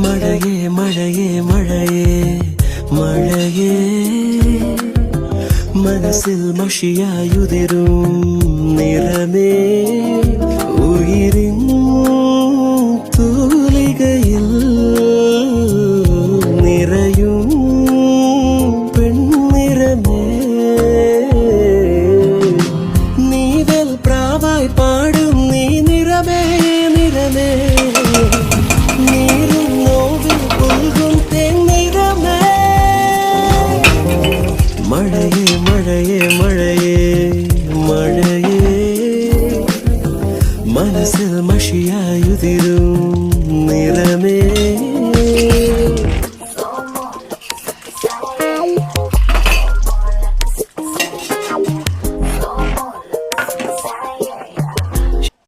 മഴയേ മഴയേ മഴയേ മഴയേ മനസ്സിൽ മഷിയായുതിരും നിറമേ ഉയിരിൻ തൂലികയിൽ നിറയും പെൺനിറമേ നീവൽ പ്രാവായി പാടും നീ നിറമേ നിറമേ നീരും നോവിൽ പുൽകും തെന്നിറമേ മഴയേ മഴയേ മഴയേ മഴയേ മനസ്സിൽ മഷിയായുതിരും നിറമേ